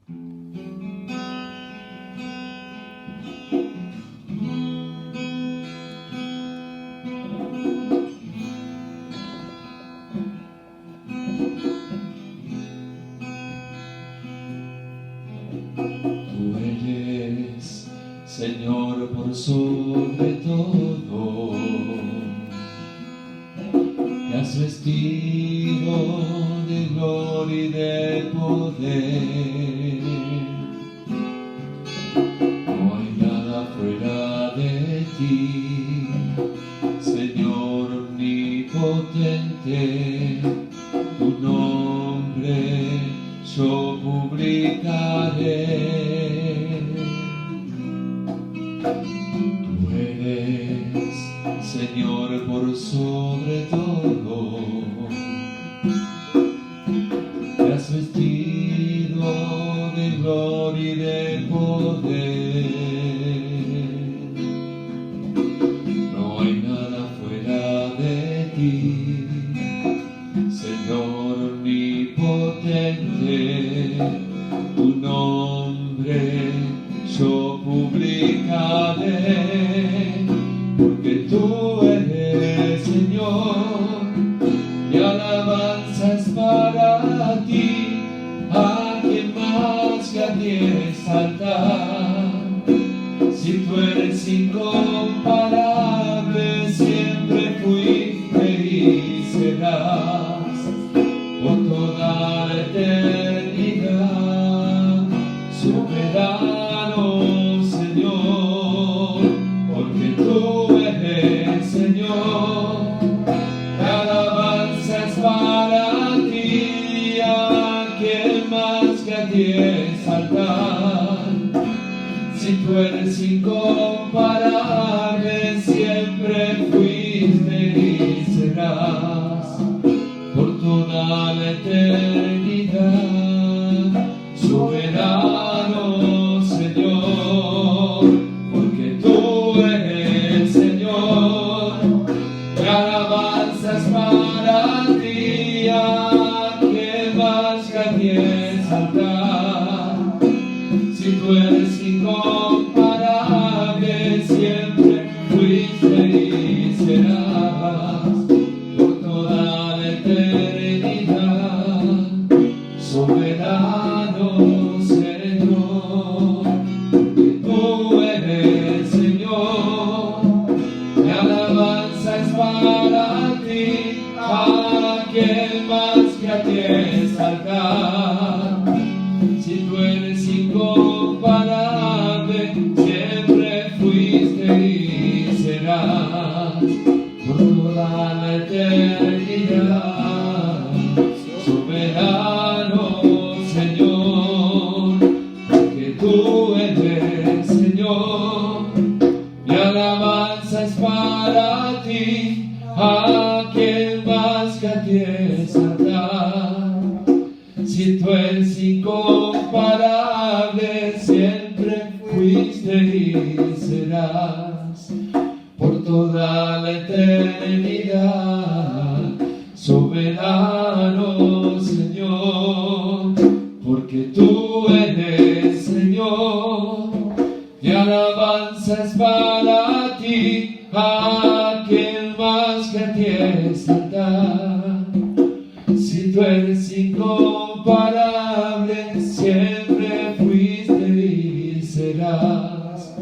Tú eres, Señor, por sobre todo. Te has vestido de gloria y de poder. No hay nada fuera de ti, Señor omnipotente. Tu nombre yo publicaré. Tú eres, Señor, por sobre todo. Te has vestido de gloria y de poder. No hay nada fuera de ti, Señor omnipotente. Tu nombre yo publicaré, porque tú eres, Señor, mi alabanza es para ti. ¿A quién más que a ti exaltar? Si tú eres incomparable, siempre fuiste y serás por toda la eternidad, soberano Señor, porque tú eres, Señor, la alabanza es para ti. ¿A quién más que a ti exaltar? Si tú eres incomparable, siempre fuiste y serás por toda la eternidad, soberano Señor, porque tú eres, Señor, la alabanza es para ti. ¿A quién más que a ti exaltar? Si tú eres incomparable, siempre fuiste y serás por toda la eternidad, soberano Señor, porque tú eres, Señor, mi alabanza es para ti. ¿A quién más que a ti exaltar? Si tú eres incomparable, siempre fuiste y serás por toda la eternidad, soberano Señor, porque tú eres, Señor, mi alabanza es para ti. ¿A quién más que a ti exaltar? Si tú eres incomparable, siempre fuiste y serás por toda la eternidad, soberano Señor, porque tú eres, Señor, mi alabanza es para ti. ¿A quién más que a ti exaltar? Si tú eres incomparable, siempre fuiste y serás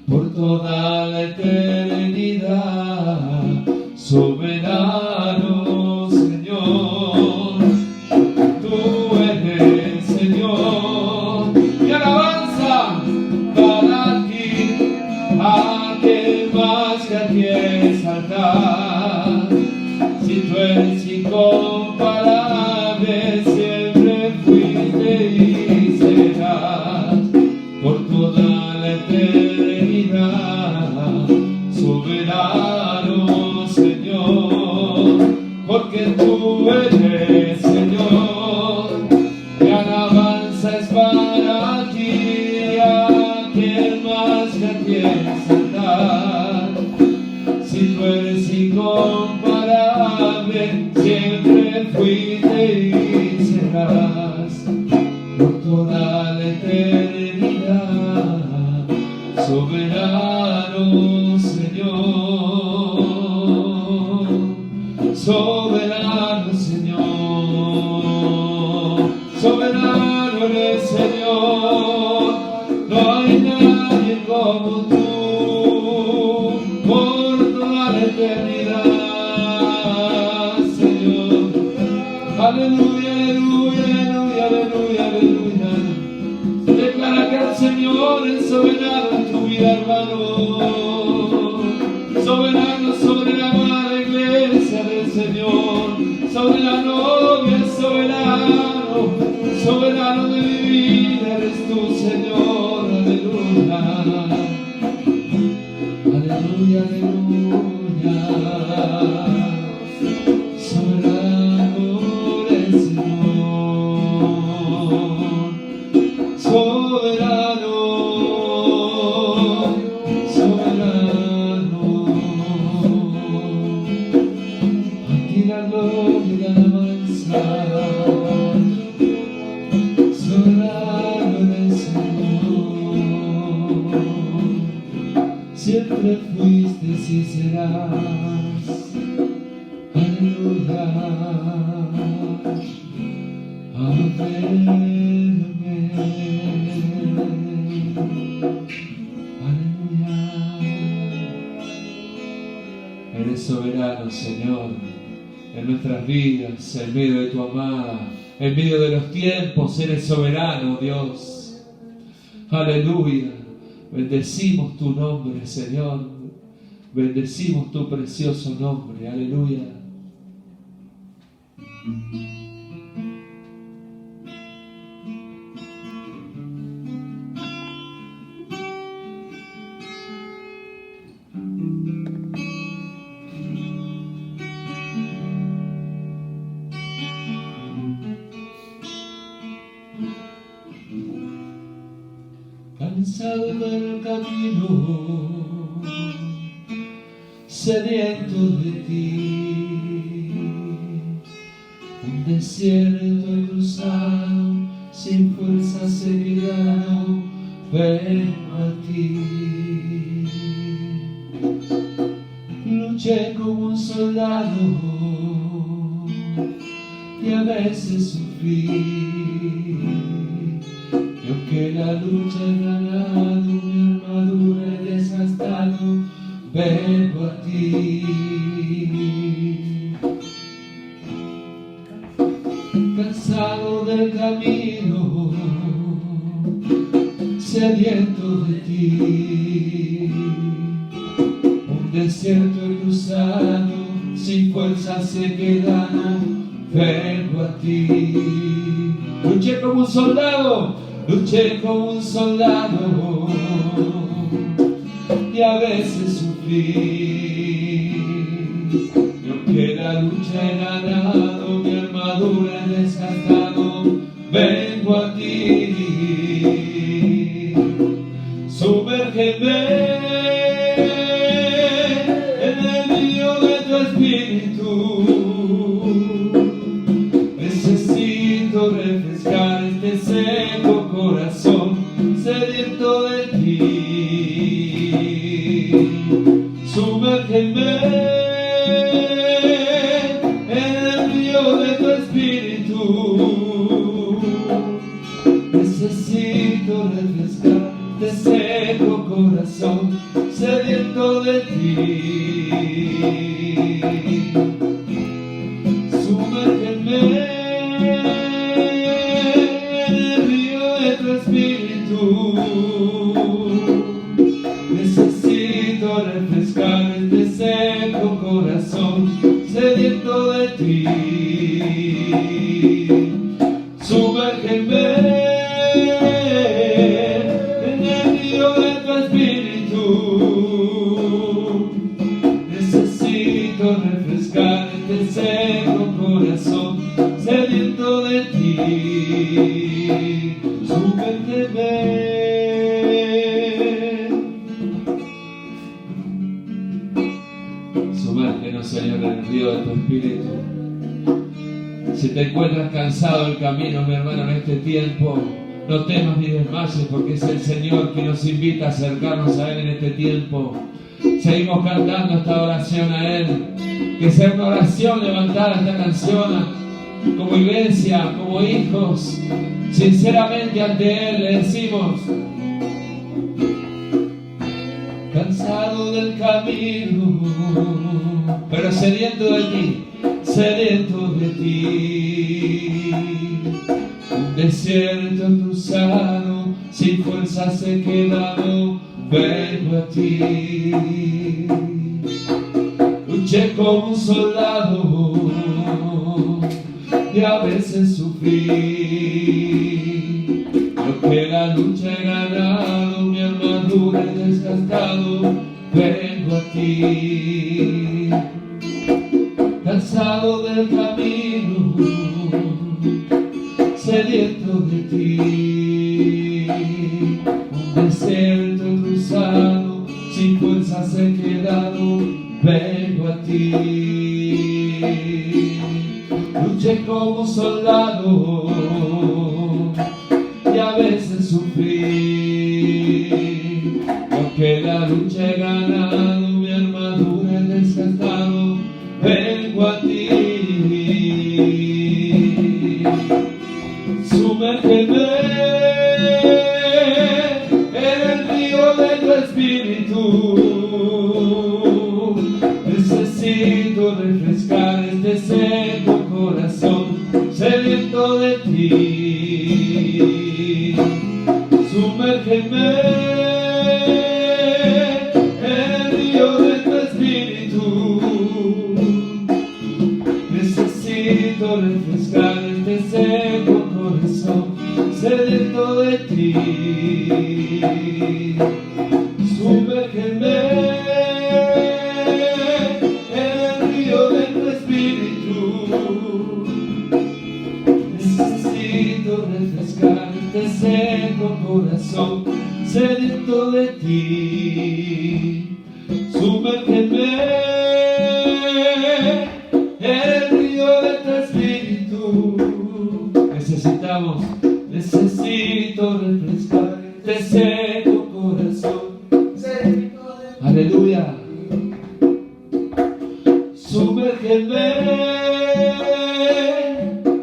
por toda la eternidad, soberano Señor, tú eres, Señor, mi alabanza para ti. ¿A quién más que a ti exaltar? Si tú eres incomparable, siempre fuiste y serás por toda la eternidad, soberano Señor, porque tú eres, Señor, mi alabanza es para ti. ¿A quién más que a ti exaltar? Si tú eres incomparable, siempre fuiste y serás por toda la Señor, soberano, bien soberano, soberano de mi vida eres tú, Señor, aleluya, aleluya, aleluya, soberano eres Señor, soberano, soberano, a ti la gloria y la alabanza. Siempre fuiste y serás, aleluya, amén, amén, aleluya. Eres soberano, Señor, en nuestras vidas, en medio de tu amada, en medio de los tiempos, eres soberano, Dios, aleluya. Bendecimos tu nombre, Señor. Bendecimos tu precioso nombre. Aleluya. Cansado del camino, sediento de ti, un desierto he cruzado, sin fuerzas he quedado, vengo a ti. Luché como un soldado y a veces sufrí. Y aunque la lucha he ganado, mi armadura he desgastado, vengo a ti. Cansado del camino, sediento de ti, un desierto he cruzado, sin fuerzas he quedado, vengo a ti. Luché como un soldado, luché como un soldado y a veces sufrí. Y aunque la lucha he ganado, mi armadura he desgastado, vengo a ti. Sumérgeme en el río de tu espíritu. Necesito refrescar este seco corazón sediento de ti. Sumérgeme en el río de tu espíritu. Necesito refrescar este seco corazón sediento de ti. Sumérgeme necesito refrescar este seco corazón sediento de ti. Sumérgeme en el río de tu espíritu. Necesito refrescar este seco corazón sediento de ti. Sumérgeme. Sumérgenos, Señor, en el río de tu espíritu. Si te encuentras cansado del camino, mi hermano, en este tiempo, no temas ni desmayes, porque es el Señor que nos invita a acercarnos a Él en este tiempo. Seguimos cantando esta oración a Él. Que sea una oración levantar esta canción como iglesia, como hijos, sinceramente ante Él le decimos: cansado del camino, pero sediento de ti, sediento de ti. Un desierto cruzado, sin fuerzas he quedado, vengo a ti. Luché como un soldado y a veces sufrí. Yo que la lucha he ganado, mi armadura he desgastado, vengo a ti. Cansado del camino, sediento de ti. Un desierto he cruzado, sin fuerzas he quedado, vengo a ti. Luché como soldado y a veces sufrí. Aunque la lucha he ganado, mi armadura he desgastado, vengo a ti. Sumérgeme en el río de tu espíritu. Necesito refrescar este seco corazón sediento de ti. Sumérgeme en el río de tu espíritu. Necesito refrescar este seco corazón sediento de ti. Sumérgeme en el río de tu espíritu. Necesito refrescar este seco corazón sediento de ti. Sumérgeme en el río de tu espíritu. Necesito refrescar este seco corazón. Aleluya. Sumérgeme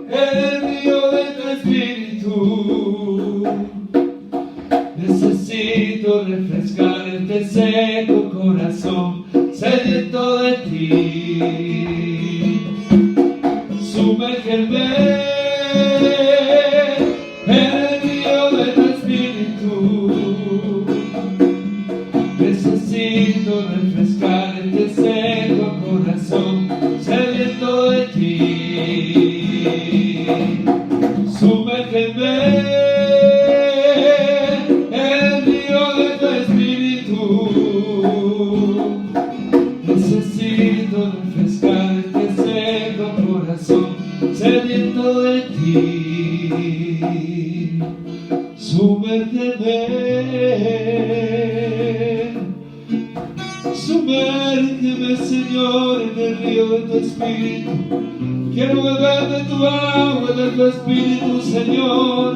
en el río de tu espíritu. Necesito refrescar este seco corazón sediento de ti. Sumérgeme en el río de tu espíritu. Necesito refrescar este seco corazón sediento de ti. Sumérgeme en el río de tu espíritu. Necesito refrescar este seco corazón sediento de ti. Sumérgeme, sumérgeme, Señor, en el río de tu espíritu. Quiero beber de tu agua, de tu espíritu, Señor.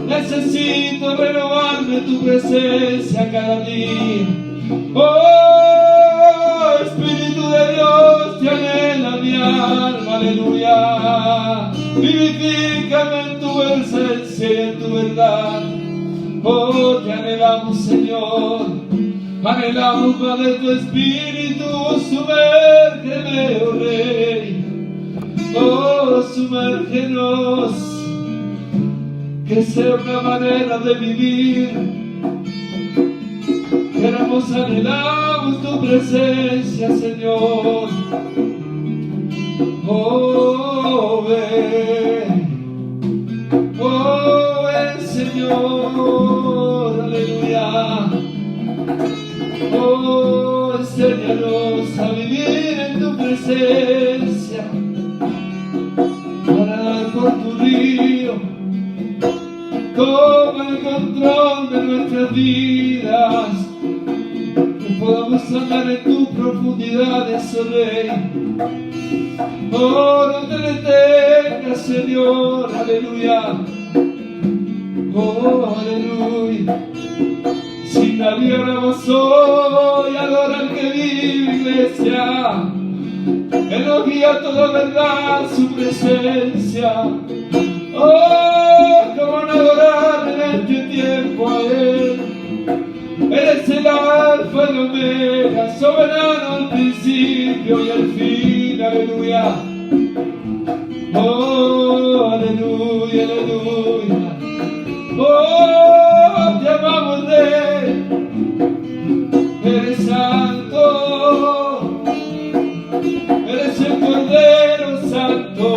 Necesito renovarme tu presencia cada día. Oh, Espíritu de Dios, te anhela mi alma, aleluya. Vivifícame en tu esencia y en tu verdad. Oh, te anhelamos, Señor. Anhelamos más de tu espíritu. Sumérgeme, oh Rey. Oh, sumérgenos. Que sea una manera de vivir. Queremos, anhelamos tu presencia, Señor. Oh, ven, Señor, aleluya. Oh, enséñanos a vivir en tu presencia, para dar por tu río. Toma el control de nuestras vidas, que podamos andar en tus profundidades, oh Rey. Oh, no te detengas, Señor, aleluya. Oh, aleluya. Sin nadie oramos hoy, adora al que vive, iglesia. Él nos guía a toda verdad, su presencia. Oh, cómo no adorar en este tiempo a Él. Eres el alfa y el omega, soberano al principio y al fin, aleluya. Oh, aleluya, aleluya. Oh, te amamos, Rey. Eres santo, eres el Cordero Santo.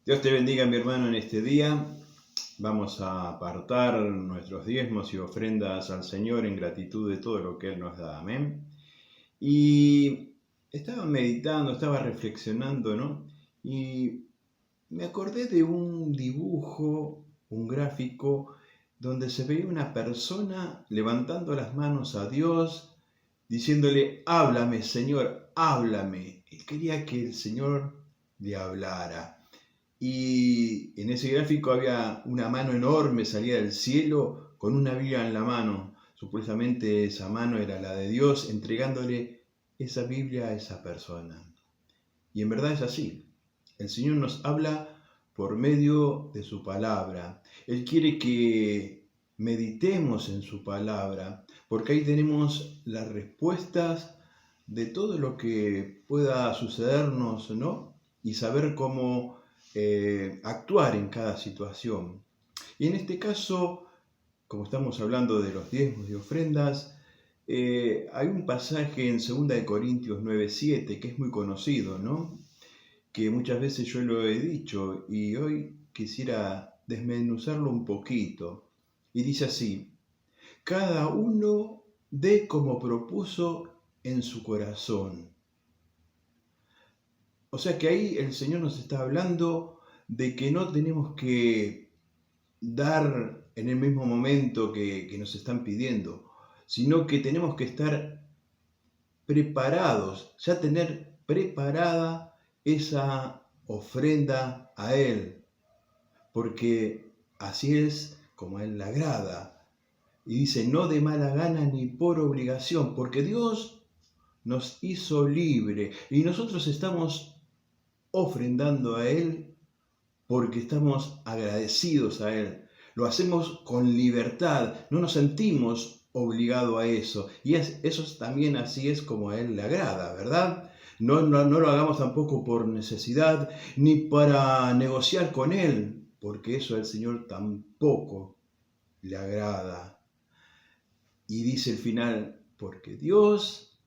Dios te bendiga, mi hermano, en este día. Vamos a apartar nuestros diezmos y ofrendas al Señor en gratitud de todo lo que Él nos da. Amén. Y estaba meditando, estaba reflexionando, ¿no? Y me acordé de un dibujo, un gráfico, donde se veía una persona levantando las manos a Dios, diciéndole, háblame, Señor, háblame. Él quería que el Señor le hablara. Y en ese gráfico había una mano enorme, salía del cielo con una Biblia en la mano. Supuestamente esa mano era la de Dios, entregándole esa Biblia a esa persona. Y en verdad es así. El Señor nos habla por medio de su palabra. Él quiere que meditemos en su palabra, porque ahí tenemos las respuestas de todo lo que pueda sucedernos, ¿no? Y saber cómo actuar en cada situación. Y en este caso, como estamos hablando de los diezmos y ofrendas, hay un pasaje en 2 Corintios 9:7 que es muy conocido, ¿no? Que muchas veces yo lo he dicho y hoy quisiera desmenuzarlo un poquito. Y dice así, cada uno dé como propuso en su corazón. O sea que ahí el Señor nos está hablando de que no tenemos que dar en el mismo momento que nos están pidiendo, sino que tenemos que estar preparados, ya tener preparada esa ofrenda a Él, porque así es como a Él le agrada. Y dice, no de mala gana ni por obligación, porque Dios nos hizo libre y nosotros estamos ofrendando a Él porque estamos agradecidos a Él. Lo hacemos con libertad, no nos sentimos obligados a eso. Y eso también así es como a Él le agrada, ¿verdad? No lo hagamos tampoco por necesidad ni para negociar con Él, porque eso al Señor tampoco le agrada. Y dice el final, porque Dios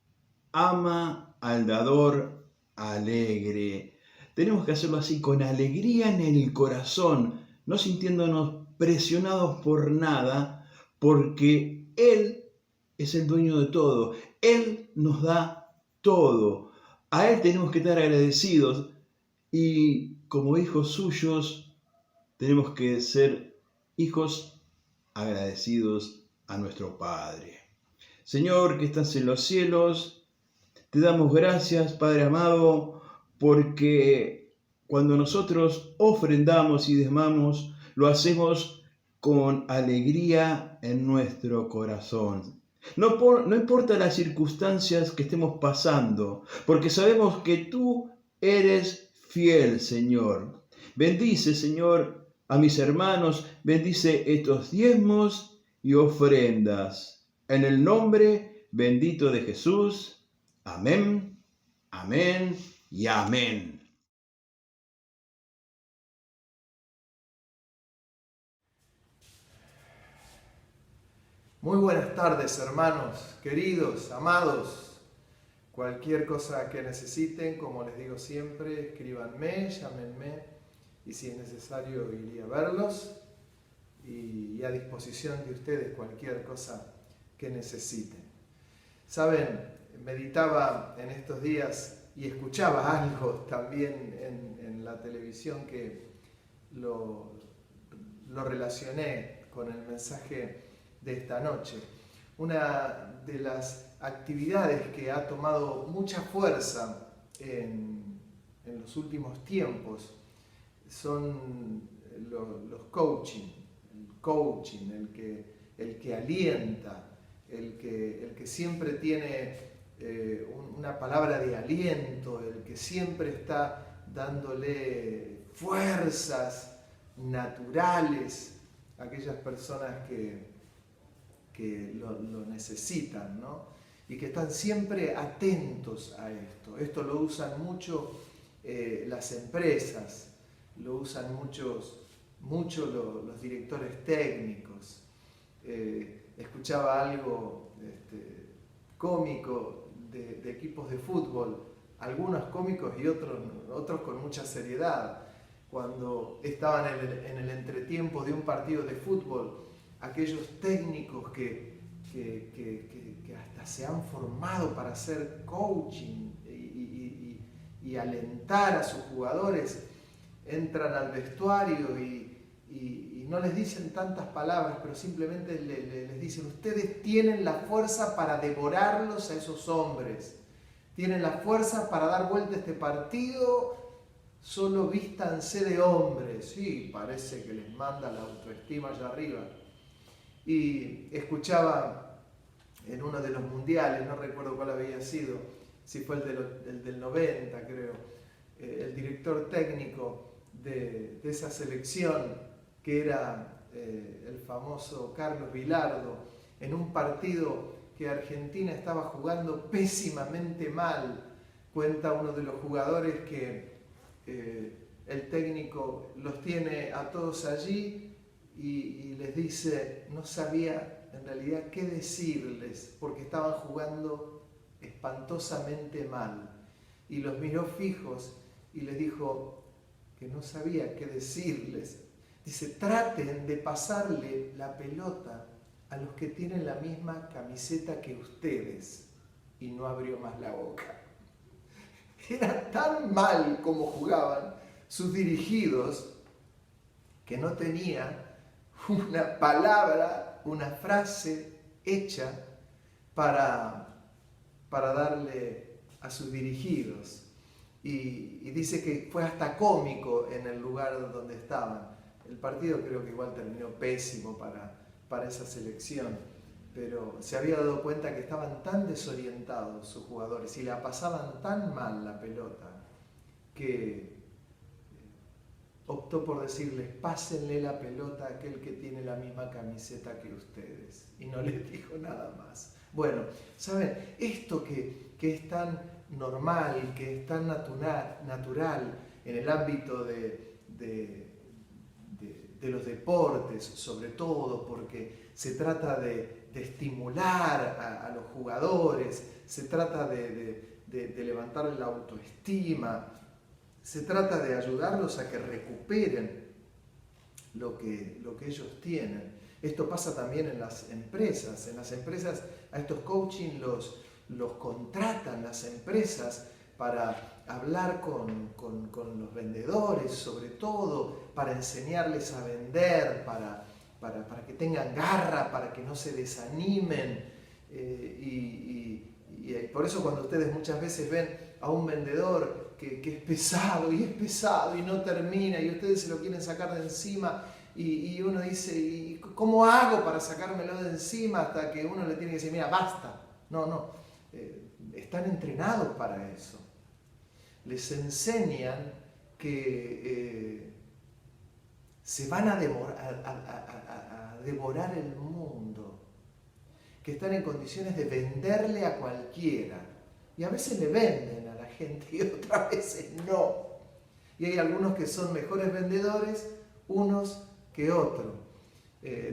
ama al dador alegre. Tenemos que hacerlo así, con alegría en el corazón, no sintiéndonos presionados por nada, porque Él es el dueño de todo. Él nos da todo. A Él tenemos que estar agradecidos y como hijos suyos tenemos que ser hijos agradecidos a nuestro Padre. Señor que estás en los cielos, te damos gracias, Padre amado, porque cuando nosotros ofrendamos y diezmamos, lo hacemos con alegría en nuestro corazón. No importa las circunstancias que estemos pasando, porque sabemos que tú eres fiel, Señor. Bendice, Señor, a mis hermanos, bendice estos diezmos y ofrendas. En el nombre bendito de Jesús. Amén, amén y amén. Muy buenas tardes, hermanos, queridos, amados. Cualquier cosa que necesiten, como les digo siempre, escríbanme, llámenme y si es necesario iré a verlos y a disposición de ustedes cualquier cosa que necesiten. Saben, meditaba en estos días y escuchaba algo también en la televisión que lo relacioné con el mensaje de esta noche. Una de las actividades que ha tomado mucha fuerza en los últimos tiempos son los coaching, el que alienta, el que siempre tiene una palabra de aliento, el que siempre está dándole fuerzas naturales a aquellas personas que lo necesitan, ¿no? Y que están siempre atentos a esto. Esto lo usan mucho las empresas, lo usan mucho los directores técnicos. Escuchaba algo cómico de equipos de fútbol, algunos cómicos y otros con mucha seriedad, cuando estaban en el entretiempo de un partido de fútbol, aquellos técnicos que hasta se han formado para hacer coaching y alentar a sus jugadores, entran al vestuario y no les dicen tantas palabras, pero simplemente les dicen: ustedes tienen la fuerza para devorarlos a esos hombres, tienen la fuerza para dar vuelta a este partido, solo vístanse de hombres. Sí, parece que les manda la autoestima allá arriba. Y escuchaba en uno de los mundiales, no recuerdo cuál había sido, si fue el del 90 creo, el director técnico de esa selección, que era el famoso Carlos Bilardo, en un partido que Argentina estaba jugando pésimamente mal. Cuenta uno de los jugadores que el técnico los tiene a todos allí y les dice, no sabía en realidad qué decirles porque estaban jugando espantosamente mal, y los miró fijos y les dijo que no sabía qué decirles. Dice: traten de pasarle la pelota a los que tienen la misma camiseta que ustedes. Y no abrió más la boca. Era tan mal como jugaban sus dirigidos que no tenía una palabra, una frase hecha para darle a sus dirigidos. Y dice que fue hasta cómico en el lugar donde estaban. El partido creo que igual terminó pésimo para esa selección, pero se había dado cuenta que estaban tan desorientados sus jugadores y la pasaban tan mal la pelota que optó por decirles: pásenle la pelota a aquel que tiene la misma camiseta que ustedes. Y no les dijo nada más. Bueno, ¿saben? Esto que es tan normal, que es tan natural en el ámbito de los deportes, sobre todo porque se trata de estimular a los jugadores, se trata de levantar la autoestima, se trata de ayudarlos a que recuperen lo que ellos tienen. Esto pasa también en las empresas. En las empresas a estos coaching los contratan las empresas para hablar con los vendedores, sobre todo, para enseñarles a vender, para que tengan garra, para que no se desanimen. Y por eso cuando ustedes muchas veces ven a un vendedor que es pesado y no termina, y ustedes se lo quieren sacar de encima, y uno dice: ¿y cómo hago para sacármelo de encima? Hasta que uno le tiene que decir: mira, basta. No, están entrenados para eso. Les enseñan que se van a devorar el mundo, que están en condiciones de venderle a cualquiera. Y a veces le venden a la gente y otras veces no. Y hay algunos que son mejores vendedores unos que otros.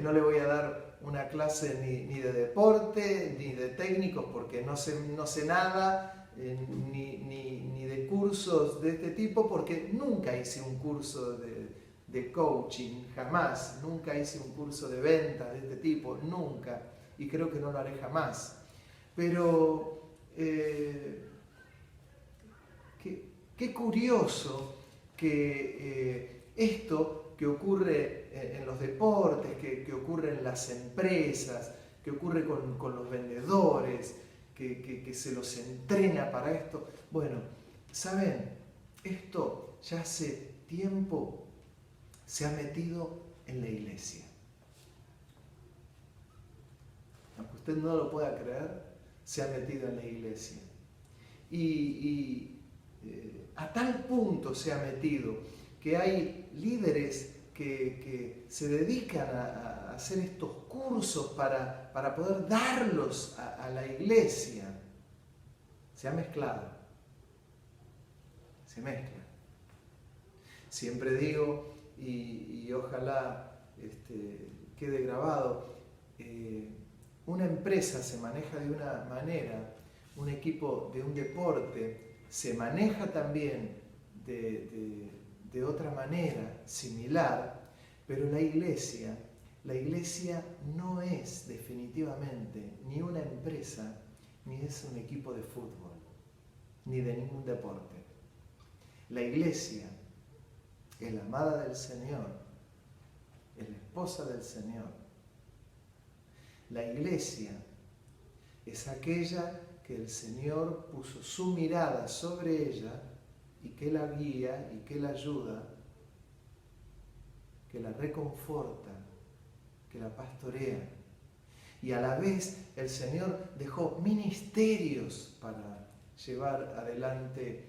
No le voy a dar una clase ni de deporte, ni de técnicos, porque no sé nada, ni de cursos de este tipo, porque nunca hice un curso de coaching, jamás. Nunca hice un curso de venta de este tipo, nunca. Y creo que no lo haré jamás. Pero qué curioso que esto que ocurre en los deportes, que ocurre en las empresas, que ocurre con los vendedores, que se los entrena para esto. Bueno, ¿saben? Esto ya hace tiempo se ha metido en la iglesia. Aunque usted no lo pueda creer, se ha metido en la iglesia. Y a tal punto se ha metido que hay líderes que se dedican a hacer estos cursos para poder darlos a la iglesia. Se ha mezclado. Se mezcla. Siempre digo, y ojalá quede grabado, una empresa se maneja de una manera, un equipo de un deporte se maneja también de de otra manera, similar, pero la iglesia no es definitivamente ni una empresa, ni es un equipo de fútbol, ni de ningún deporte. La iglesia es la amada del Señor, es la esposa del Señor. La iglesia es aquella que el Señor puso su mirada sobre ella y que la guía y que la ayuda, que la reconforta, que la pastorea. Y a la vez el Señor dejó ministerios para llevar adelante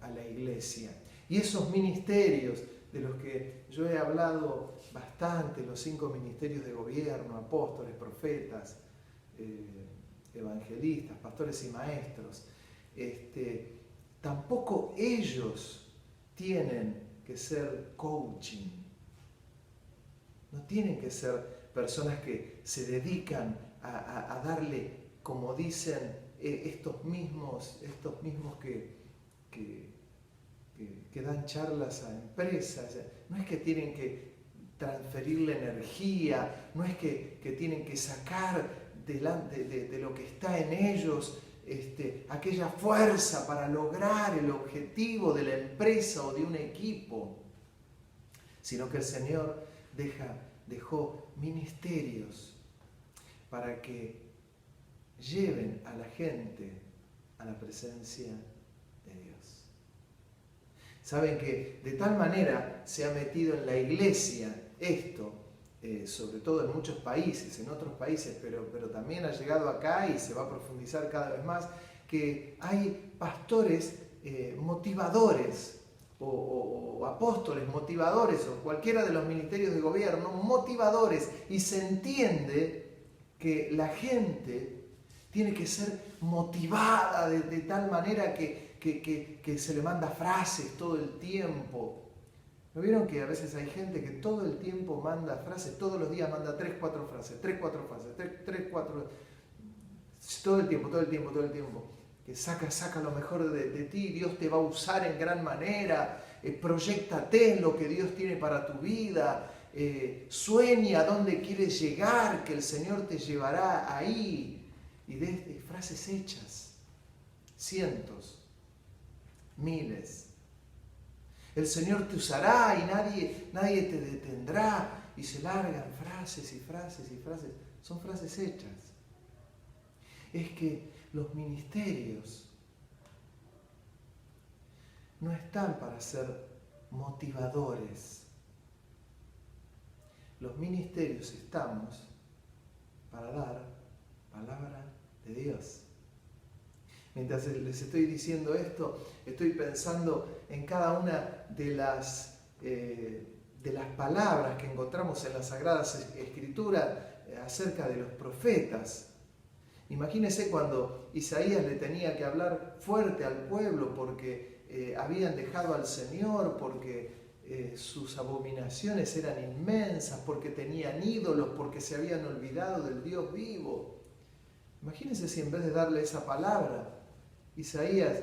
a la iglesia. Y esos ministerios de los que yo he hablado bastante, los 5 ministerios de gobierno, apóstoles, profetas, evangelistas, pastores y maestros, tampoco ellos tienen que ser coaching. No tienen que ser personas que se dedican a darle, como dicen estos mismos que dan charlas a empresas. No es que tienen que transferirle energía, no es que tienen que sacar de lo que está en ellos aquella fuerza para lograr el objetivo de la empresa o de un equipo, sino que el Señor dejó ministerios para que lleven a la gente a la presencia de Dios. Saben que de tal manera se ha metido en la iglesia esto, sobre todo en muchos países, en otros países, pero también ha llegado acá y se va a profundizar cada vez más, que hay pastores motivadores o apóstoles motivadores o cualquiera de los ministerios de gobierno motivadores, y se entiende que la gente tiene que ser motivada de tal manera que se le manda frases todo el tiempo. ¿No vieron que a veces hay gente que todo el tiempo manda frases, todos los días manda 3, 4 frases, 3, 4, todo el tiempo, que saca lo mejor de ti, Dios te va a usar en gran manera, proyéctate en lo que Dios tiene para tu vida, sueña a dónde quieres llegar, que el Señor te llevará ahí, y de frases hechas, cientos, miles. El Señor te usará y nadie te detendrá, y se largan frases y frases y frases, son frases hechas. Es que los ministerios no están para ser motivadores. Los ministerios estamos para dar palabra de Dios. Mientras les estoy diciendo esto, estoy pensando en cada una de las palabras que encontramos en las Sagradas Escrituras acerca de los profetas. Imagínense cuando Isaías le tenía que hablar fuerte al pueblo porque habían dejado al Señor, porque sus abominaciones eran inmensas, porque tenían ídolos, porque se habían olvidado del Dios vivo. Imagínense si en vez de darle esa palabra, Isaías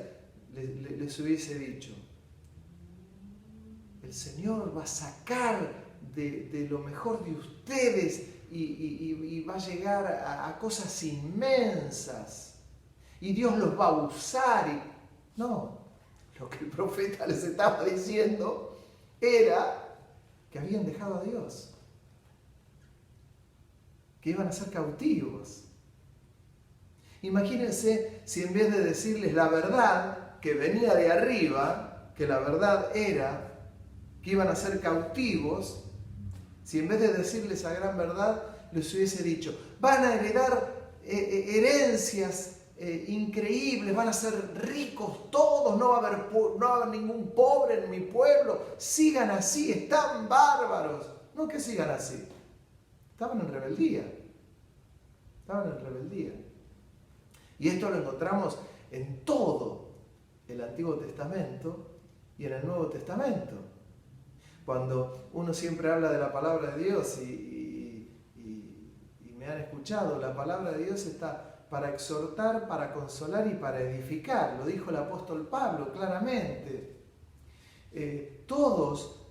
les hubiese dicho: el Señor va a sacar de lo mejor de ustedes y va a llegar a cosas inmensas y Dios los va a usar. No, lo que el profeta les estaba diciendo era que habían dejado a Dios, que iban a ser cautivos. Imagínense si en vez de decirles la verdad que venía de arriba, que la verdad era que iban a ser cautivos, si en vez de decirles esa gran verdad les hubiese dicho: van a heredar herencias increíbles, van a ser ricos todos, no va a haber ningún pobre en mi pueblo, sigan así, están bárbaros. No que sigan así, estaban en rebeldía. Y esto lo encontramos en todo el Antiguo Testamento y en el Nuevo Testamento. Cuando uno siempre habla de la palabra de Dios y me han escuchado, la palabra de Dios está para exhortar, para consolar y para edificar. Lo dijo el apóstol Pablo claramente. Todos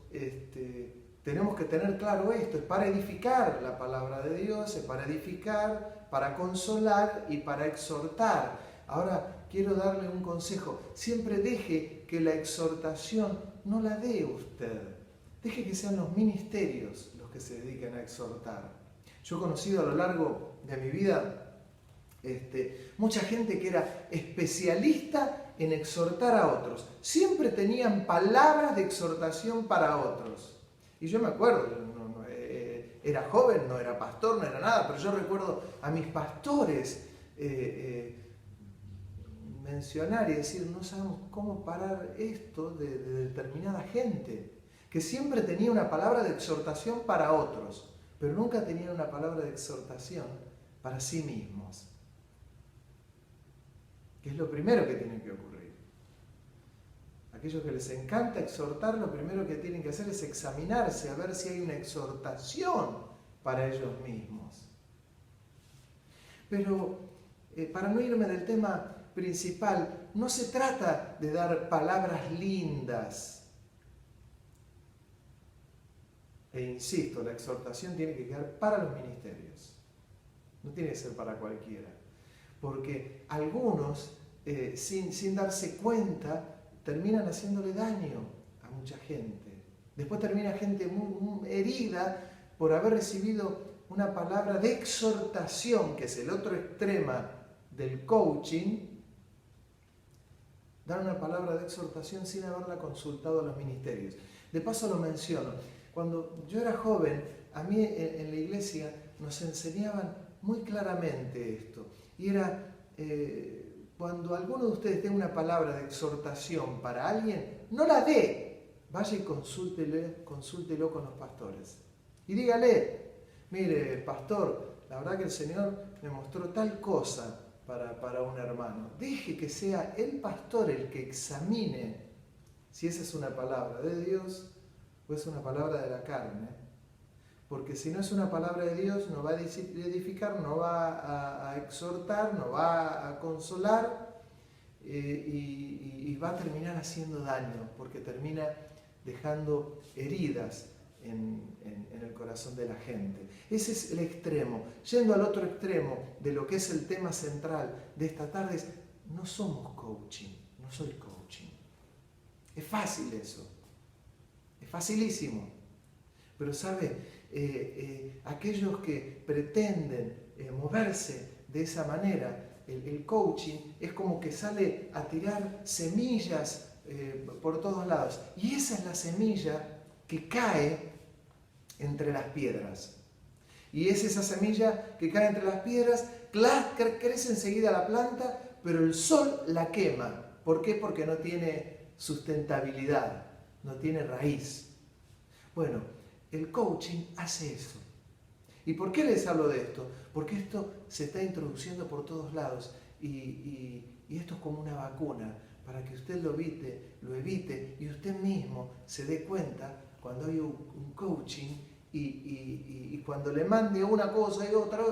tenemos que tener claro esto, es para edificar la palabra de Dios, es para edificar, para consolar y para exhortar. Ahora quiero darle un consejo, siempre deje que la exhortación no la dé usted, deje que sean los ministerios los que se dediquen a exhortar. Yo he conocido a lo largo de mi vida mucha gente que era especialista en exhortar a otros, siempre tenían palabras de exhortación para otros. Y yo me acuerdo, era joven, no era pastor, no era nada, pero yo recuerdo a mis pastores mencionar y decir, no sabemos cómo parar esto de determinada gente, que siempre tenía una palabra de exhortación para otros, pero nunca tenía una palabra de exhortación para sí mismos. Que es lo primero que tiene que ocurrir. Aquellos que les encanta exhortar, lo primero que tienen que hacer es examinarse, a ver si hay una exhortación para ellos mismos. Pero para no irme del tema principal, no se trata de dar palabras lindas. E insisto, la exhortación tiene que quedar para los ministerios. No tiene que ser para cualquiera. Porque algunos, sin darse cuenta, terminan haciéndole daño a mucha gente. Después termina gente muy herida por haber recibido una palabra de exhortación, que es el otro extremo del coaching. Dar una palabra de exhortación sin haberla consultado a los ministerios. De paso lo menciono. Cuando yo era joven, a mí en la iglesia nos enseñaban muy claramente esto. Y era, cuando alguno de ustedes tenga una palabra de exhortación para alguien, no la dé. Vaya y consúltelo con los pastores. Y dígale, mire, pastor, la verdad que el Señor me mostró tal cosa para un hermano. Deje que sea el pastor el que examine si esa es una palabra de Dios o es una palabra de la carne. Porque si no es una palabra de Dios, no va a edificar, no va a exhortar, no va a consolar y va a terminar haciendo daño, porque termina dejando heridas en el corazón de la gente. Ese es el extremo. Yendo al otro extremo de lo que es el tema central de esta tarde es, no somos coaching, no soy coaching. Es fácil eso, es facilísimo. Pero ¿sabe? Aquellos que pretenden moverse de esa manera, el coaching es como que sale a tirar semillas por todos lados. Y esa es la semilla que cae entre las piedras. Y es esa semilla que cae entre las piedras, crece enseguida la planta, pero el sol la quema. ¿Por qué? Porque no tiene sustentabilidad, no tiene raíz. Bueno, el coaching hace eso. ¿Y por qué les hablo de esto? Porque esto se está introduciendo por todos lados y esto es como una vacuna para que usted lo evite y usted mismo se dé cuenta cuando hay un coaching y cuando le mande una cosa y otra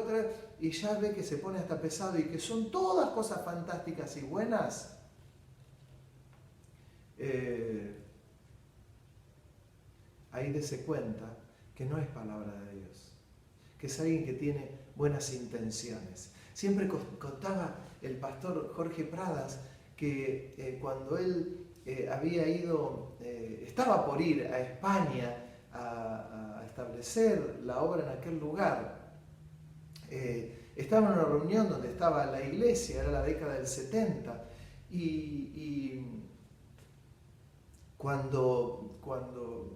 y ya ve que se pone hasta pesado y que son todas cosas fantásticas y buenas. Ahí dése cuenta que no es palabra de Dios, que es alguien que tiene buenas intenciones. Siempre contaba el pastor Jorge Pradas que cuando él había ido, estaba por ir a España a establecer la obra en aquel lugar, estaba en una reunión donde estaba la iglesia, era la década del 70, y cuando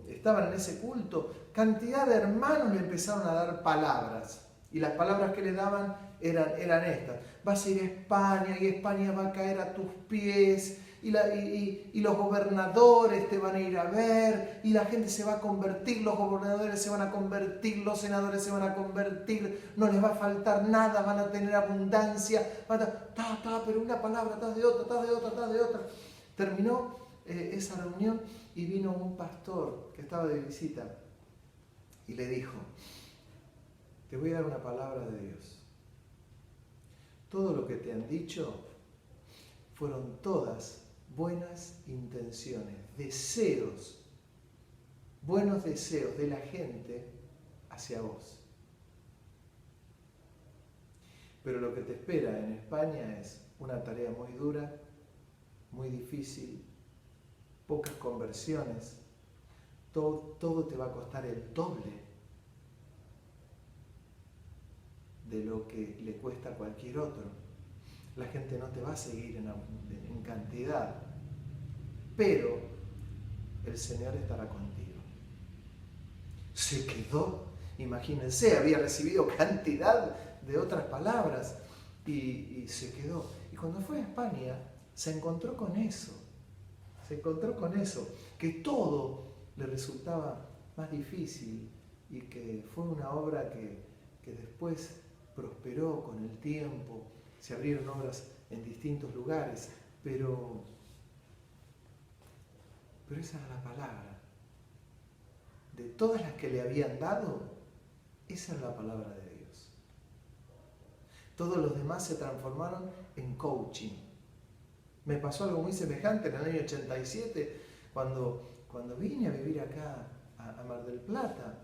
estaban en ese culto, cantidad de hermanos le empezaron a dar palabras. Y las palabras que le daban eran estas. Vas a ir a España y España va a caer a tus pies. Y los gobernadores te van a ir a ver. Y la gente se va a convertir. Los gobernadores se van a convertir. Los senadores se van a convertir. No les va a faltar nada. Van a tener abundancia. Pero una palabra tras de otra. Terminó esa reunión y vino un pastor que estaba de visita y le dijo, te voy a dar una palabra de Dios. Todo lo que te han dicho fueron todas buenas intenciones, deseos, buenos deseos de la gente hacia vos. Pero lo que te espera en España es una tarea muy dura, muy difícil, pocas conversiones, todo te va a costar el doble de lo que le cuesta a cualquier otro. La gente no te va a seguir en cantidad, pero el Señor estará contigo. Se quedó, imagínense, había recibido cantidad de otras palabras y se quedó. Y cuando fue a España se encontró con eso, que todo le resultaba más difícil y que fue una obra que después prosperó con el tiempo, se abrieron obras en distintos lugares, pero esa era la palabra. De todas las que le habían dado, esa era la palabra de Dios. Todos los demás se transformaron en coaching. Me pasó algo muy semejante en el año 87, cuando vine a vivir acá a Mar del Plata.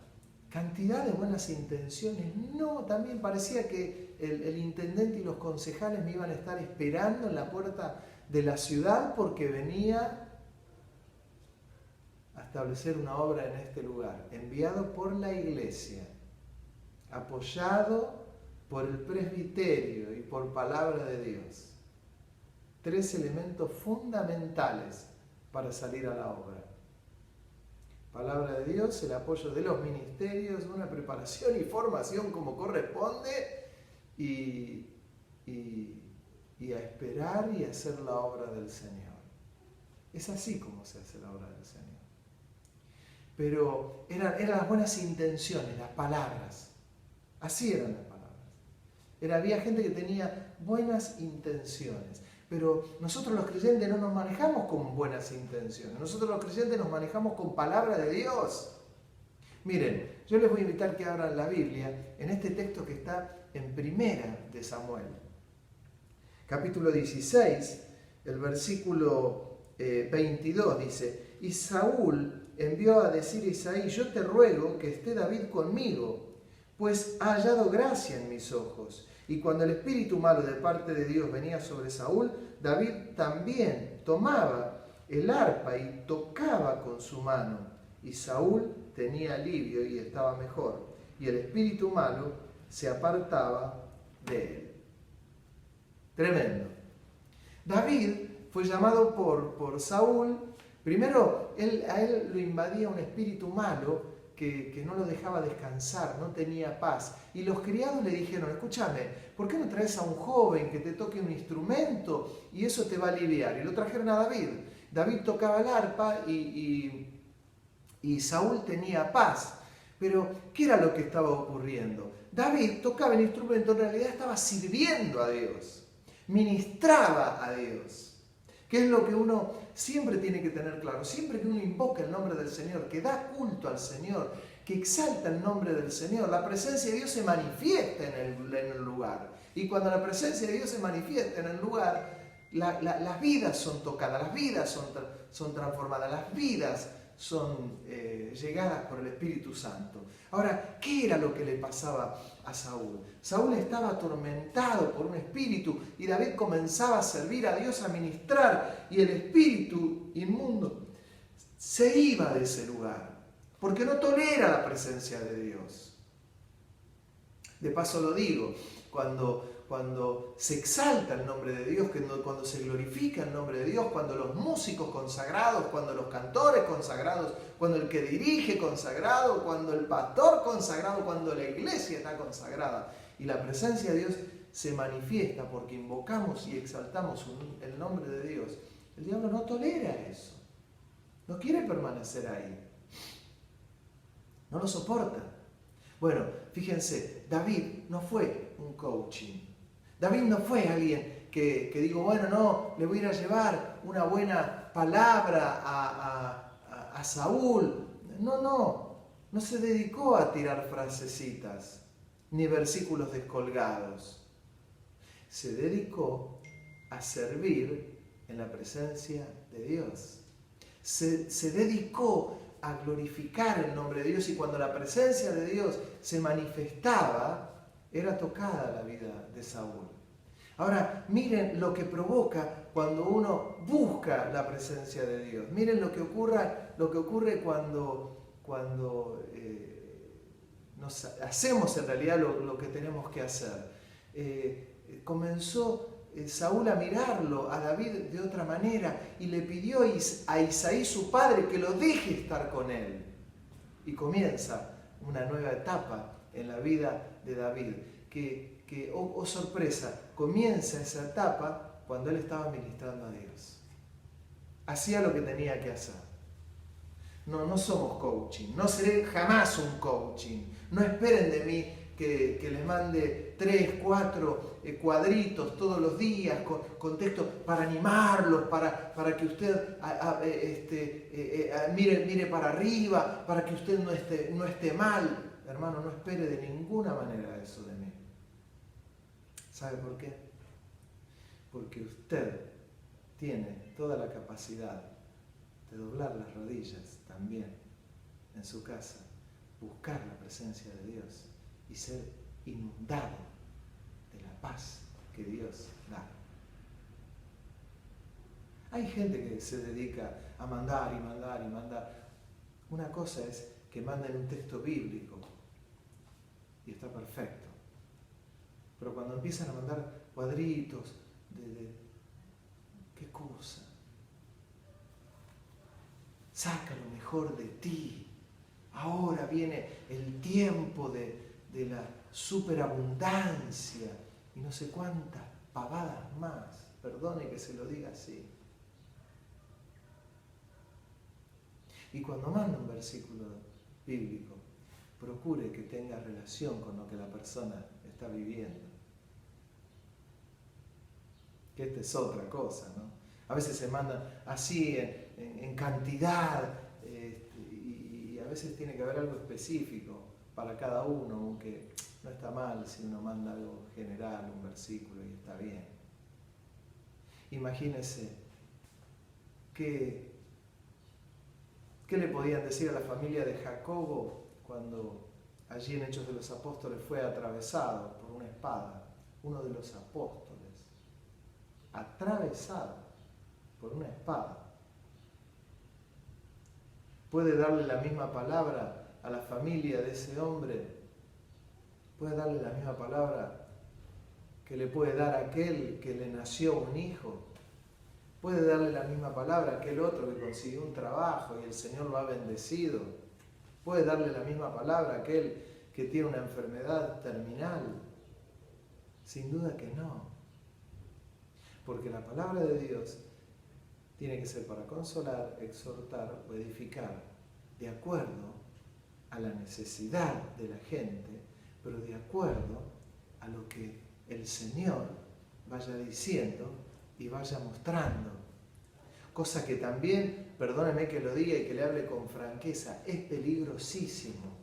Cantidad de buenas intenciones. No, también parecía que el intendente y los concejales me iban a estar esperando en la puerta de la ciudad porque venía a establecer una obra en este lugar, enviado por la iglesia, apoyado por el presbiterio y por palabra de Dios. 3 elementos fundamentales para salir a la obra: palabra de Dios, el apoyo de los ministerios, una preparación y formación como corresponde y a esperar y hacer la obra del Señor. Es así como se hace la obra del Señor. Pero eran las buenas intenciones, las palabras. Así eran las palabras. Había gente que tenía buenas intenciones. Pero nosotros los creyentes no nos manejamos con buenas intenciones. Nosotros los creyentes nos manejamos con palabra de Dios. Miren, yo les voy a invitar que abran la Biblia en este texto que está en Primera de Samuel. Capítulo 16, el versículo 22 dice: Y Saúl envió a decir a Isaí: yo te ruego que esté David conmigo, pues ha hallado gracia en mis ojos. Y cuando el espíritu malo de parte de Dios venía sobre Saúl, David también tomaba el arpa y tocaba con su mano. Y Saúl tenía alivio y estaba mejor. Y el espíritu malo se apartaba de él. Tremendo. David fue llamado por Saúl. Primero, a él lo invadía un espíritu malo que no lo dejaba descansar, no tenía paz. Y los criados le dijeron: escúchame, ¿por qué no traes a un joven que te toque un instrumento y eso te va a aliviar? Y lo trajeron a David. David tocaba el arpa y Saúl tenía paz. Pero, ¿qué era lo que estaba ocurriendo? David tocaba el instrumento, en realidad estaba sirviendo a Dios, ministraba a Dios. ¿Qué es lo que uno siempre tiene que tener claro? Siempre que uno invoca el nombre del Señor, que da culto al Señor, que exalta el nombre del Señor, la presencia de Dios se manifiesta en el lugar. Y cuando la presencia de Dios se manifiesta en el lugar, las vidas son tocadas, las vidas son transformadas, las vidas son llegadas por el Espíritu Santo. Ahora, ¿qué era lo que le pasaba a Saúl? Saúl estaba atormentado por un espíritu y David comenzaba a servir a Dios, a ministrar, y el espíritu inmundo se iba de ese lugar porque no tolera la presencia de Dios. De paso lo digo, cuando se exalta el nombre de Dios, cuando se glorifica el nombre de Dios, cuando los músicos consagrados, cuando los cantores consagrados, cuando el que dirige consagrado, cuando el pastor consagrado, cuando la iglesia está consagrada y la presencia de Dios se manifiesta porque invocamos y exaltamos el nombre de Dios, el diablo no tolera eso, no quiere permanecer ahí, no lo soporta. Bueno, fíjense, David no fue un coaching. David no fue alguien que digo, bueno, no, le voy a ir a llevar una buena palabra a Saúl. No se dedicó a tirar frasecitas ni versículos descolgados. Se dedicó a servir en la presencia de Dios. Se dedicó a glorificar el nombre de Dios, y cuando la presencia de Dios se manifestaba, era tocada la vida de Saúl. Ahora, miren lo que provoca cuando uno busca la presencia de Dios. Miren lo que ocurre cuando nos hacemos en realidad lo que tenemos que hacer. Comenzó Saúl a mirarlo a David de otra manera y le pidió a Isaí su padre que lo deje estar con él. Y comienza una nueva etapa en la vida de David, que oh sorpresa, comienza esa etapa cuando él estaba ministrando a Dios. Hacía lo que tenía que hacer. No somos coaching, no seré jamás un coaching. No esperen de mí que les mande 3, 4 cuadritos todos los días con texto para animarlos, para que usted mire para arriba, para que usted no esté mal. Hermano, no espere de ninguna manera eso de mí. ¿Sabe por qué? Porque usted tiene toda la capacidad de doblar las rodillas también en su casa, buscar la presencia de Dios y ser inundado de la paz que Dios da. Hay gente que se dedica a mandar y mandar y mandar. Una cosa es que manden un texto bíblico y está perfecto. Pero cuando empiezan a mandar cuadritos de ¿qué cosa? Saca lo mejor de ti. Ahora viene el tiempo de la superabundancia y no sé cuántas pavadas más. Perdone que se lo diga así. Y cuando manda un versículo bíblico, procure que tenga relación con lo que la persona está viviendo. Que esta es otra cosa, ¿no? A veces se mandan así en cantidad y a veces tiene que haber algo específico para cada uno, aunque no está mal si uno manda algo general, un versículo, y está bien. Imagínense qué le podían decir a la familia de Jacobo cuando allí en Hechos de los Apóstoles fue atravesado por una espada, uno de los apóstoles, atravesado por una espada. Puede darle la misma palabra a la familia de ese hombre, puede darle la misma palabra que le puede dar a aquel que le nació un hijo, puede darle la misma palabra a aquel otro que consiguió un trabajo y el Señor lo ha bendecido, puede darle la misma palabra a aquel que tiene una enfermedad terminal. Sin duda que no, porque la palabra de Dios tiene que ser para consolar, exhortar o edificar, de acuerdo a la necesidad de la gente, pero de acuerdo a lo que el Señor vaya diciendo y vaya mostrando. Cosa que también, perdóneme que lo diga y que le hable con franqueza, es peligrosísimo.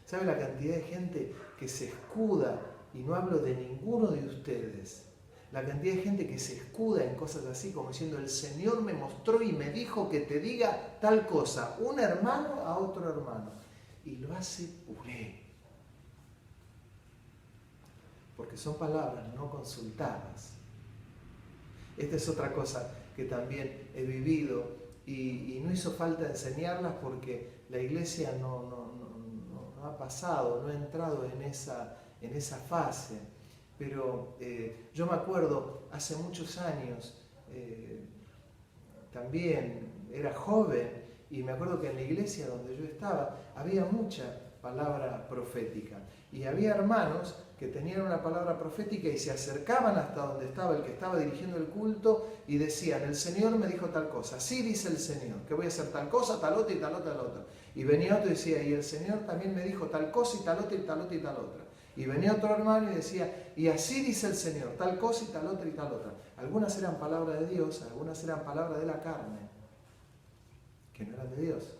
¿Sabe la cantidad de gente que se escuda, y no hablo de ninguno de ustedes, la cantidad de gente que se escuda en cosas así como diciendo el Señor me mostró y me dijo que te diga tal cosa, un hermano a otro hermano, y lo hace puré? Porque son palabras no consultadas. Esta es otra cosa que también he vivido y no hizo falta enseñarlas porque la iglesia no ha pasado, no ha entrado en esa fase. Pero yo me acuerdo, hace muchos años, también era joven, y me acuerdo que en la iglesia donde yo estaba había mucha palabra profética. Y había hermanos que tenían una palabra profética y se acercaban hasta donde estaba el que estaba dirigiendo el culto y decían, el Señor me dijo tal cosa, así dice el Señor, que voy a hacer tal cosa, tal otra y tal otra, tal otra. Y venía otro y decía, y el Señor también me dijo tal cosa y tal otra y tal otra y tal otra. Y venía otro hermano y decía, y así dice el Señor, tal cosa y tal otra y tal otra. Algunas eran palabras de Dios, algunas eran palabras de la carne, que no eran de Dios.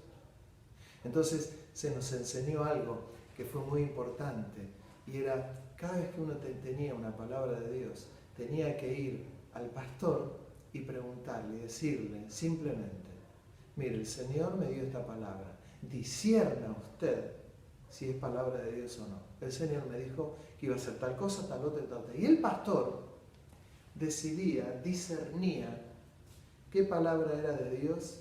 Entonces se nos enseñó algo que fue muy importante, y era, cada vez que uno tenía una palabra de Dios, tenía que ir al pastor y preguntar preguntarle y decirle simplemente, mire, el Señor me dio esta palabra, discierna usted si es palabra de Dios o no. El Señor me dijo que iba a hacer tal cosa, tal otra y tal otra. Y el pastor decidía, discernía qué palabra era de Dios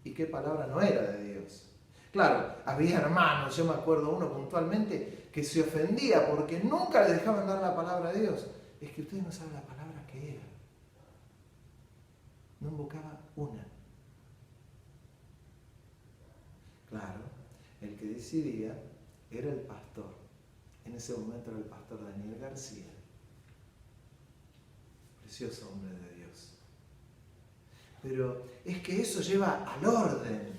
y qué palabra no era de Dios. Claro, había hermanos, yo me acuerdo uno puntualmente, que se ofendía porque nunca le dejaban dar la palabra de Dios. Es que ustedes no saben la palabra que era. No invocaba una. Claro, el que decidía era el pastor. En ese momento era el pastor Daniel García. Precioso hombre de Dios. Pero es que eso lleva al orden.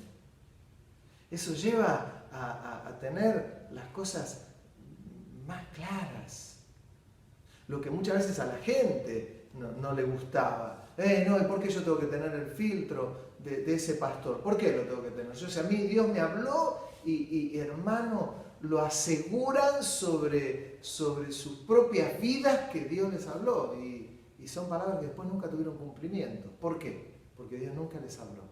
Eso lleva a tener las cosas más claras. Lo que muchas veces a la gente no le gustaba. No, ¿por qué yo tengo que tener el filtro de ese pastor? ¿Por qué lo tengo que tener? Yo, si a mí Dios me habló y hermano, lo aseguran sobre sus propias vidas que Dios les habló. Y son palabras que después nunca tuvieron cumplimiento. ¿Por qué? Porque Dios nunca les habló.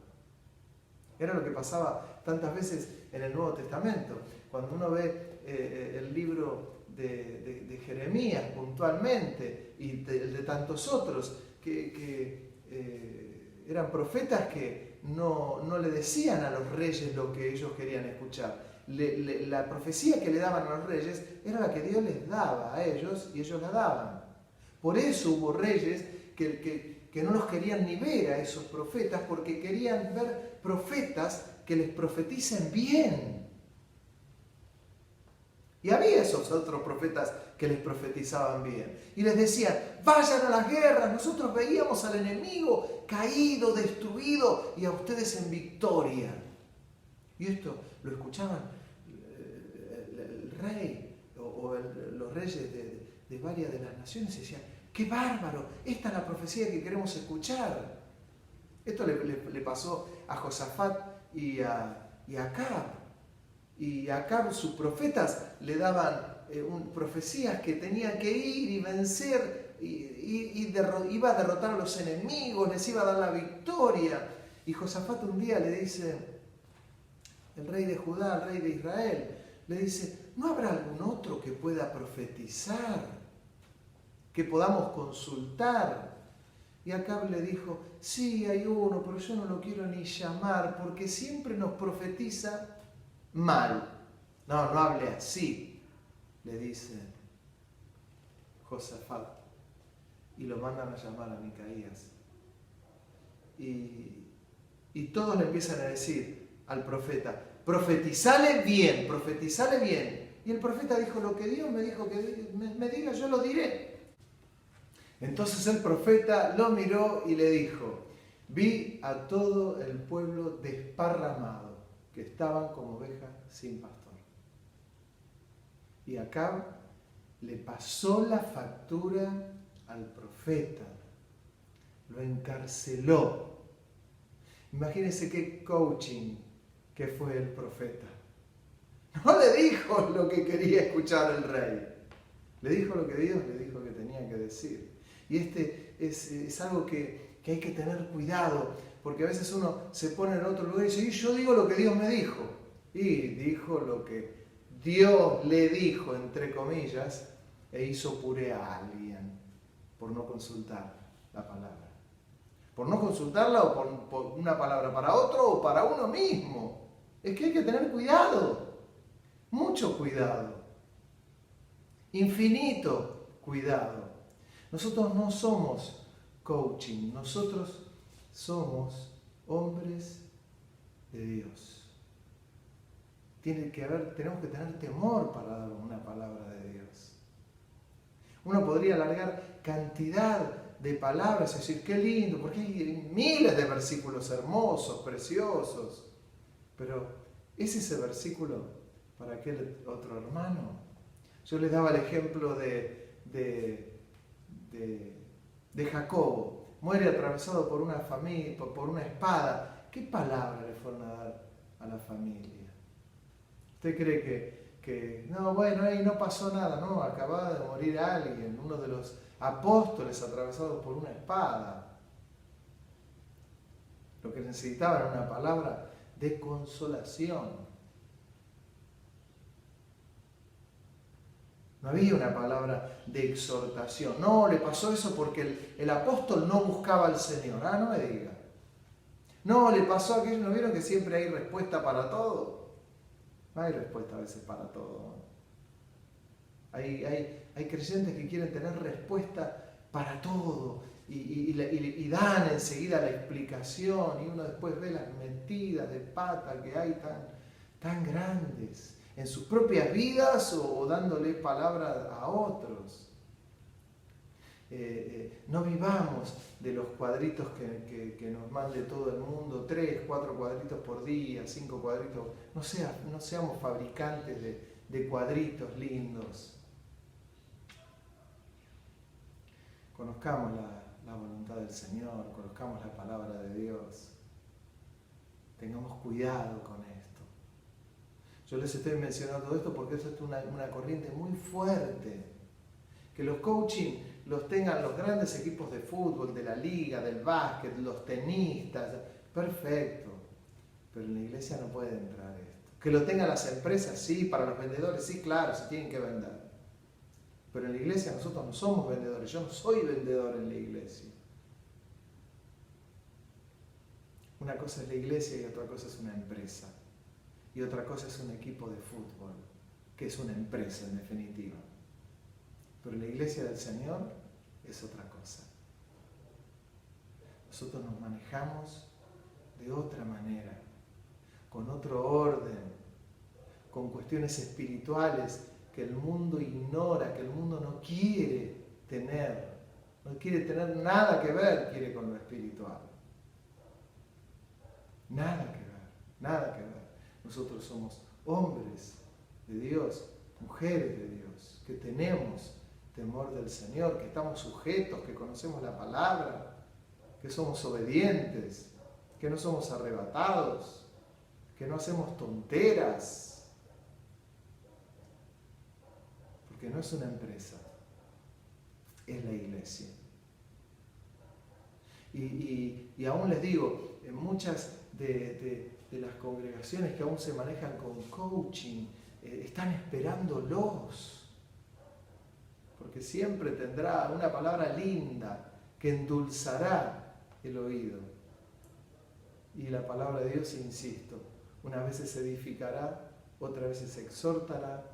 Era lo que pasaba tantas veces en el Nuevo Testamento. Cuando uno ve el libro de Jeremías puntualmente y el de tantos otros que eran profetas que no le decían a los reyes lo que ellos querían escuchar. La profecía que le daban a los reyes era la que Dios les daba a ellos y ellos la daban. Por eso hubo reyes que no los querían ni ver a esos profetas porque querían ver profetas que les profeticen bien. Y había esos otros profetas que les profetizaban bien. Y les decían, vayan a las guerras, nosotros veíamos al enemigo caído, destruido, y a ustedes en victoria. Y esto lo escuchaban el rey o los reyes de varias de las naciones y decían, ¡qué bárbaro! Esta es la profecía que queremos escuchar. Esto le pasó a Josafat y a Acab. Y a Acab sus profetas le daban profecías que tenían que ir y vencer, iba a derrotar a los enemigos, les iba a dar la victoria. Y Josafat un día le dice, el rey de Judá, el rey de Israel, le dice, ¿no habrá algún otro que pueda profetizar? Que podamos consultar. Y Acab le dijo, sí, hay uno, pero yo no lo quiero ni llamar porque siempre nos profetiza mal. No hable así, le dice Josafat. Y lo mandan a llamar a Micaías. Y todos le empiezan a decir al profeta, profetizale bien, profetizale bien. Y el profeta dijo, lo que Dios me dijo que me diga, yo lo diré. Entonces el profeta lo miró y le dijo, vi a todo el pueblo desparramado, que estaban como ovejas sin pastor. Y Acab le pasó la factura al profeta, lo encarceló. Imagínense qué coaching que fue el profeta. No le dijo lo que quería escuchar el rey, le dijo lo que Dios le dijo que tenía que decir. Y es algo que hay que tener cuidado, porque a veces uno se pone en otro lugar y dice, y yo digo lo que Dios me dijo. Y dijo lo que Dios le dijo, entre comillas, e hizo puré a alguien por no consultar la palabra. Por no consultarla o por una palabra para otro o para uno mismo. Es que hay que tener cuidado, mucho cuidado, infinito cuidado. Nosotros no somos coaching, nosotros somos hombres de Dios. Tenemos que tener temor para dar una palabra de Dios. Uno podría alargar cantidad de palabras y decir, qué lindo, porque hay miles de versículos hermosos, preciosos. Pero ¿es ese versículo para aquel otro hermano? Yo les daba el ejemplo de Jacobo. Muere atravesado por una familia, por una espada. ¿Qué palabra le fueron a dar a la familia? ¿Usted cree que no, bueno, ahí no pasó nada? No, acababa de morir alguien, uno de los apóstoles atravesados por una espada. necesitaban una palabra de consolación. No había una palabra de exhortación. No, le pasó eso porque el apóstol no buscaba al Señor. Ah, no me diga. No, le pasó aquello. ¿No vieron que siempre hay respuesta para todo? No hay respuesta a veces para todo. Hay creyentes que quieren tener respuesta para todo y dan enseguida la explicación y uno después ve las metidas de pata que hay tan grandes en sus propias vidas o dándole palabra a otros. No vivamos de los cuadritos que nos mande todo el mundo, 3, 4 cuadritos por día, 5 cuadritos. No seamos fabricantes de cuadritos lindos. Conozcamos la voluntad del Señor, conozcamos la palabra de Dios. Tengamos cuidado con esto. Yo les estoy mencionando esto porque eso es una corriente muy fuerte. Que los coaching los tengan los grandes equipos de fútbol, de la liga, del básquet, los tenistas. Perfecto. Pero en la iglesia no puede entrar esto. Que lo tengan las empresas, sí, para los vendedores, sí, claro, se tienen que vender. Pero en la iglesia nosotros no somos vendedores. Yo no soy vendedor en la iglesia. Una cosa es la iglesia y otra cosa es una empresa. Y otra cosa es un equipo de fútbol, que es una empresa en definitiva. Pero la iglesia del Señor es otra cosa. Nosotros nos manejamos de otra manera, con otro orden, con cuestiones espirituales que el mundo ignora, que el mundo no quiere tener. No quiere tener nada que ver, quiere con lo espiritual. Nada que ver, nada que ver. Nosotros somos hombres de Dios, mujeres de Dios, que tenemos temor del Señor, que estamos sujetos, que conocemos la palabra, que somos obedientes, que no somos arrebatados, que no hacemos tonteras. Porque no es una empresa, es la iglesia. Y aún les digo, en muchas de las congregaciones que aún se manejan con coaching, están esperándolos. Porque siempre tendrá una palabra linda que endulzará el oído. Y la palabra de Dios, insisto, unas veces edificará, otras veces exhortará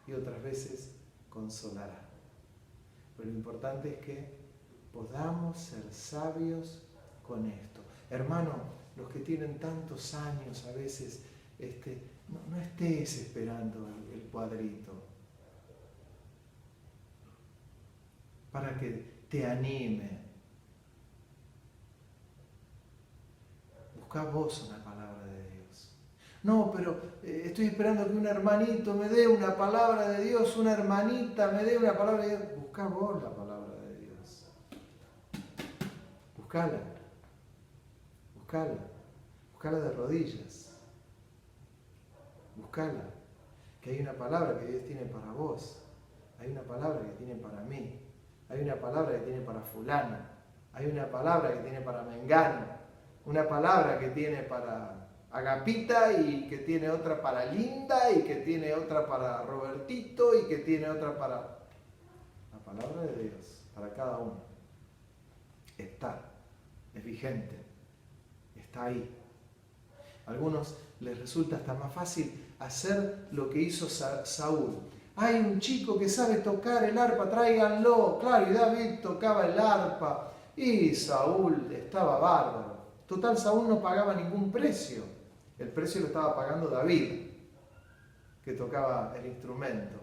y otras veces consolará. Pero lo importante es que podamos ser sabios con esto. Hermano, los que tienen tantos años a veces, no estés esperando el cuadrito para que te anime. Busca vos una palabra de Dios. No, pero estoy esperando que un hermanito me dé una palabra de Dios, una hermanita me dé una palabra de Dios. Busca vos la palabra de Dios. Buscala. Buscala de rodillas. Buscala. Que hay una palabra que Dios tiene para vos. Hay una palabra que tiene para mí. Hay una palabra que tiene para fulano. Hay una palabra que tiene para mengano. Una palabra que tiene para Agapita y que tiene otra para Linda y que tiene otra para Robertito y que tiene otra para... La palabra de Dios para cada uno. Está. Es vigente. Está ahí. A algunos les resulta hasta más fácil hacer lo que hizo Saúl. Hay un chico que sabe tocar el arpa, tráiganlo. Claro, y David tocaba el arpa y Saúl estaba bárbaro. Total, Saúl no pagaba ningún precio. El precio lo estaba pagando David, que tocaba el instrumento.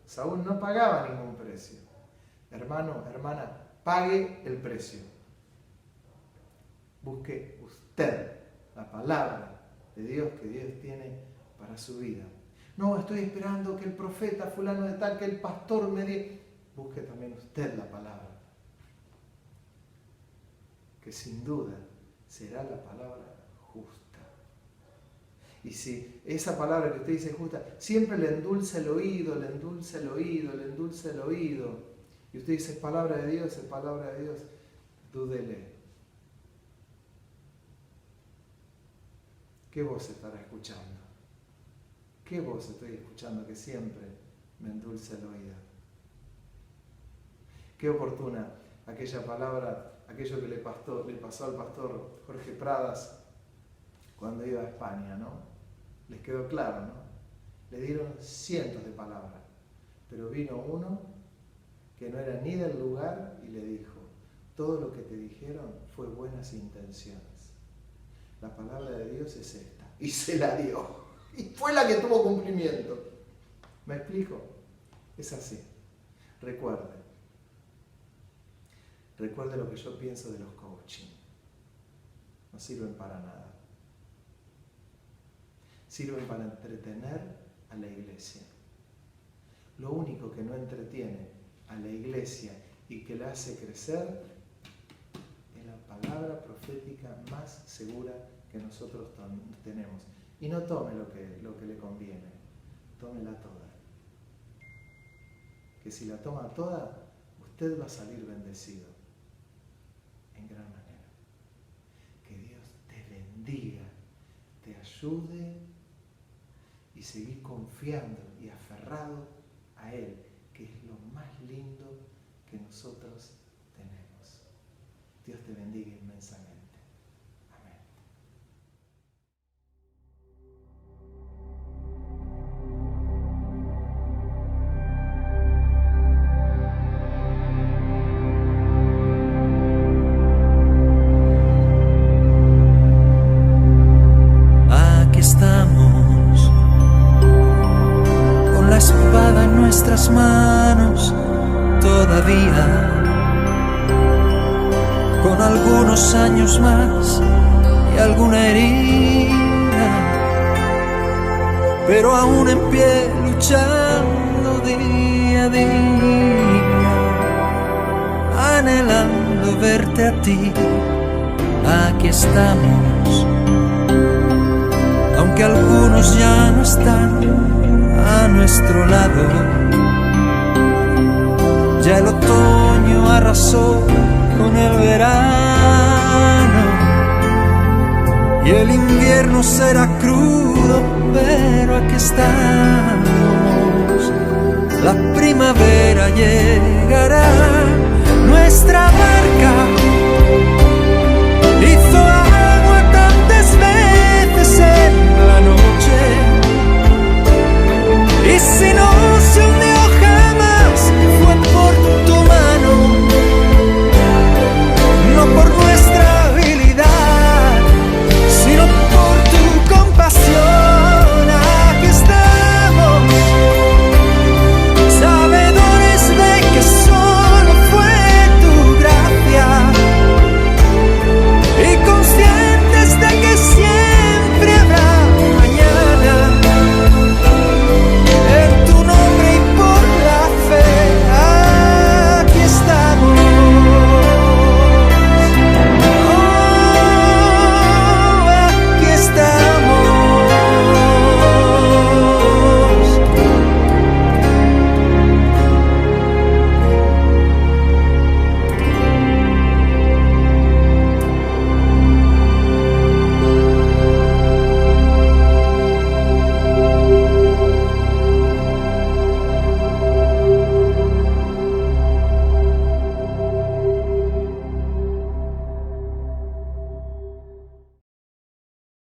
Saúl no pagaba ningún precio. Hermano, hermana, pague el precio. Busque usted la palabra de Dios que Dios tiene para su vida. No, estoy esperando que el profeta fulano de tal, que el pastor me diga. Busque también usted la palabra, que sin duda será la palabra justa. Y si esa palabra que usted dice justa, siempre le endulza el oído, le endulza el oído, le endulza el oído, y usted dice, es palabra de Dios, dúdele. ¿qué voz estará escuchando? ¿Qué voz estoy escuchando que siempre me endulce el oído? Qué oportuna aquella palabra, aquello que le pasó al pastor Jorge Pradas cuando iba a España, ¿no? Les quedó claro, ¿no? Le dieron cientos de palabras, pero vino uno que no era ni del lugar y le dijo: todo lo que te dijeron fue buenas intenciones. La palabra de Dios es esta. Y se la dio. Y fue la que tuvo cumplimiento. ¿Me explico? Es así. Recuerde lo que yo pienso de los coaching. No sirven para nada. Sirven para entretener a la iglesia. Lo único que no entretiene a la iglesia y que la hace crecer es la palabra profética más segura que nosotros tenemos. Y no tome lo que le conviene, tómela toda. Que si la toma toda, usted va a salir bendecido en gran manera. Que Dios te bendiga, te ayude y seguir confiando y aferrado a Él, que es lo más lindo que nosotros tenemos. Dios te bendiga inmensamente. Amén. Aquí estamos, con la espada en nuestras manos, todavía, con algunos años más y alguna herida, pero aún en pie, luchando día a día, anhelando verte a ti. Aquí estamos, aunque algunos ya no están a nuestro lado. Ya el otoño arrasó con el verano y el invierno será crudo, pero aquí estamos. La primavera llegará, nuestra barca